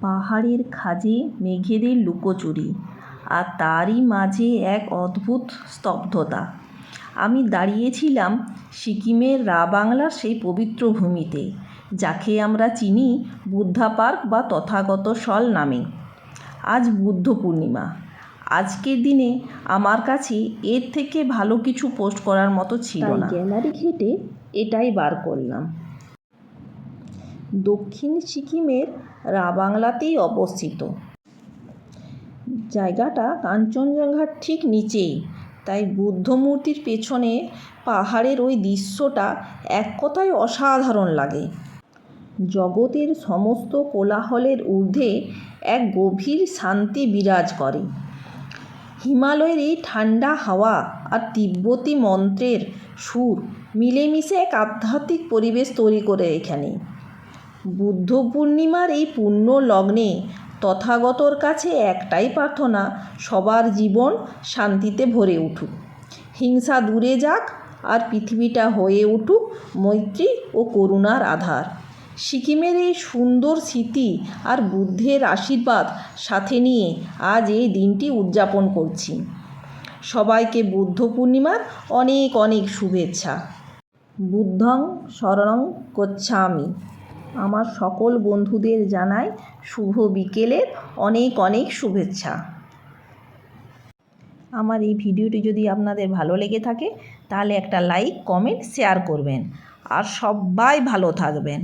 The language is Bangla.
পাহাড়ের খাঁজে মেঘেদের লুকোচুরি, আর তারই মাঝে এক অদ্ভুত স্তব্ধতা। আমি দাঁড়িয়েছিলাম সিকিমের বাংলার সেই পবিত্র ভূমিতে, যাকে আমরা চিনি বুদ্ধা পার্ক বা তথাগত স্থল নামে। আজ বুদ্ধ পূর্ণিমা। আজকের দিনে আমার কাছে এর থেকে ভালো কিছু পোস্ট করার মতো ছিল না। গ্যালারি ঘেটে এটাই বার করলাম। দক্ষিণ সিকিমের বাংলাতেই অবস্থিত। জায়গাটা কাঞ্চনজঙ্ঘার ঠিক নিচেই, তাই বুদ্ধ মূর্তির পেছনে পাহাড়ের ওই দৃশ্যটা এক কথায় অসাধারণ লাগে। জগতের সমস্ত কোলাহলের ঊর্ধ্বে এক গভীর শান্তি বিরাজ করে। হিমালয়ের এই ঠান্ডা হাওয়া আর তিব্বতী মন্ত্রের সুর মিলেমিশে এক আধ্যাত্মিক পরিবেশ তৈরি করে এখানে। বুদ্ধ পূর্ণিমার এই পুণ্য লগ্নে তথাগতর কাছে একটাই প্রার্থনা, সবার জীবন শান্তিতে ভরে উঠুক, হিংসা দূরে যাক, আর পৃথিবীটা হয়ে উঠুক মৈত্রী ও করুণার আধার। সিকিমের এই সুন্দর স্মৃতি আর বুদ্ধের আশীর্বাদ সাথে নিয়ে আজ এই দিনটি উদযাপন করছি। সবাইকে বুদ্ধ পূর্ণিমার অনেক অনেক শুভেচ্ছা। বুদ্ধং শরণং গচ্ছামি। আমার সকল বন্ধুদের জানাই শুভ বিকেলের অনেক অনেক শুভেচ্ছা। আমার এই ভিডিওটি যদি আপনাদের ভালো লেগে থাকে তাহলে একটা লাইক, কমেন্ট, শেয়ার করবেন। আর সবাই ভালো থাকবেন।